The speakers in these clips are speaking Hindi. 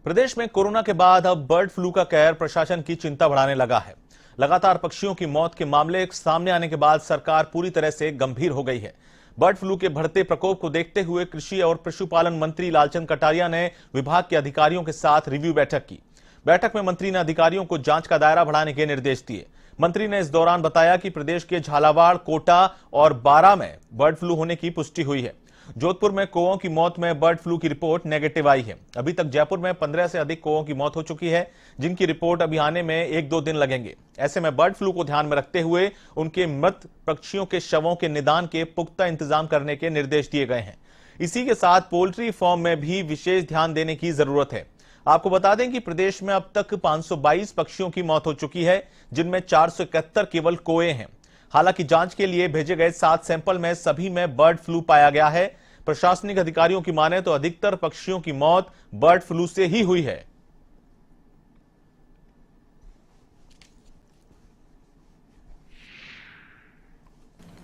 प्रदेश में कोरोना के बाद अब बर्ड फ्लू का कहर प्रशासन की चिंता बढ़ाने लगा है। लगातार पक्षियों की मौत के मामले सामने आने के बाद सरकार पूरी तरह से गंभीर हो गई है। बर्ड फ्लू के बढ़ते प्रकोप को देखते हुए कृषि और पशुपालन मंत्री लालचंद कटारिया ने विभाग के अधिकारियों के साथ रिव्यू बैठक की। बैठक में मंत्री ने अधिकारियों को जांच का दायरा बढ़ाने के निर्देश दिए। मंत्री ने इस दौरान बताया कि प्रदेश के झालावाड़, कोटा और बारां में बर्ड फ्लू होने की पुष्टि हुई है। जोधपुर में कौओं की मौत में बर्ड फ्लू की रिपोर्ट नेगेटिव आई है। अभी तक जयपुर में 15 से अधिक कौओं की मौत हो चुकी है, जिनकी रिपोर्ट अभी आने में 1-2 दिन लगेंगे। ऐसे में बर्ड फ्लू को ध्यान में रखते हुए उनके मृत पक्षियों के शवों के निदान के पुख्ता इंतजाम करने के निर्देश दिए गए हैं। इसी के साथ पोल्ट्री फार्म में भी विशेष ध्यान देने की जरूरत है। आपको बता दें कि प्रदेश में अब तक 522 पक्षियों की मौत हो चुकी है, जिनमें 471 केवल कौए हैं। हालांकि जांच के लिए भेजे गए 7 सैंपल में सभी में बर्ड फ्लू पाया गया है। प्रशासनिक अधिकारियों की माने तो अधिकतर पक्षियों की मौत बर्ड फ्लू से ही हुई है।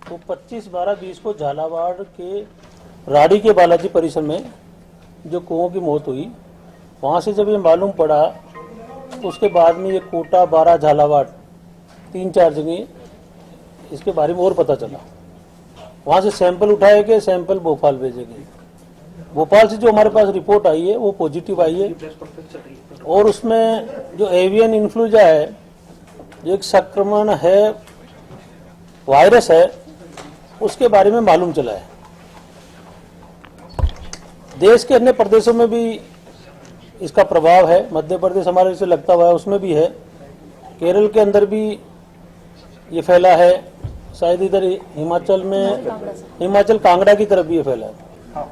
तो 25/12/20 को झालावाड़ के राड़ी के बालाजी परिसर में जो कौओं की मौत हुई, वहां से जब ये मालूम पड़ा, उसके बाद में ये कोटा, बारा, झालावाड़ 3-4 जगह इसके बारे में और पता चला। वहां से सैंपल उठाए गए, सैंपल भोपाल भेजे गए। भोपाल से जो हमारे पास रिपोर्ट आई है वो पॉजिटिव आई है, और उसमें जो एवियन इन्फ्लुएंजा है, एक संक्रमण है, वायरस है, उसके बारे में मालूम चला है। देश के अन्य प्रदेशों में भी इसका प्रभाव है। मध्य प्रदेश हमारे से लगता हुआ है, उसमें भी है। केरल के अंदर भी ये फैला है, शायद इधर हिमाचल कांगड़ा की तरफ भी ये फैला है।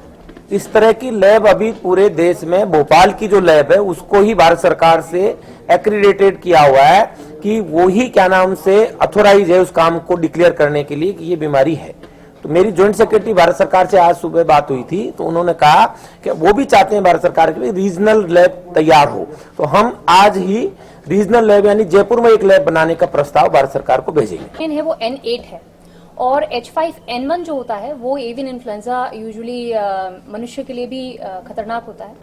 इस तरह की लैब अभी पूरे देश में, भोपाल की जो लैब है उसको ही भारत सरकार से एक्रीडेटेड किया हुआ है कि वो ही क्या नाम से अथोराइज है उस काम को डिक्लेयर करने के लिए कि ये बीमारी है। तो मेरी ज्वाइंट सेक्रेटरी भारत सरकार से आज सुबह बात हुई थी, तो उन्होंने कहा कि वो भी चाहते हैं भारत सरकार के लिए रीजनल लैब तैयार हो। तो हम आज ही रीजनल लैब यानी जयपुर में एक लैब बनाने का प्रस्ताव भारत सरकार को भेजेंगे। है वो N8 है, और H5N1 जो होता है वो एवियन इन्फ्लुएंजा यूजुअली मनुष्य के लिए भी खतरनाक होता है।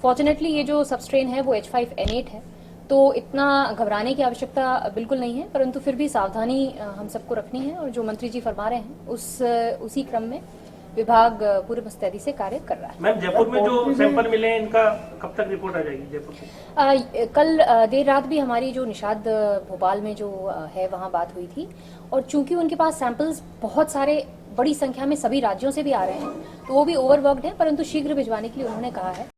फॉर्चुनेटली ये जो सबस्ट्रेन है वो H5N8 है, तो इतना घबराने की आवश्यकता बिल्कुल नहीं है, परंतु फिर भी सावधानी हम सबको रखनी है, और जो मंत्री जी फरमा रहे हैं उसी क्रम में विभाग पूरे मुस्तैदी से कार्य कर रहा है। मैम, जयपुर में जो सैंपल मिले हैं, इनका कब तक रिपोर्ट आ जाएगी जयपुर से? कल देर रात भी हमारी जो निषाद भोपाल में जो है वहाँ बात हुई थी, और चूंकि उनके पास सैंपल्स बहुत सारे बड़ी संख्या में सभी राज्यों से भी आ रहे हैं, तो वो भी ओवरवर्कड है, परंतु शीघ्र भिजवाने के लिए उन्होंने कहा है।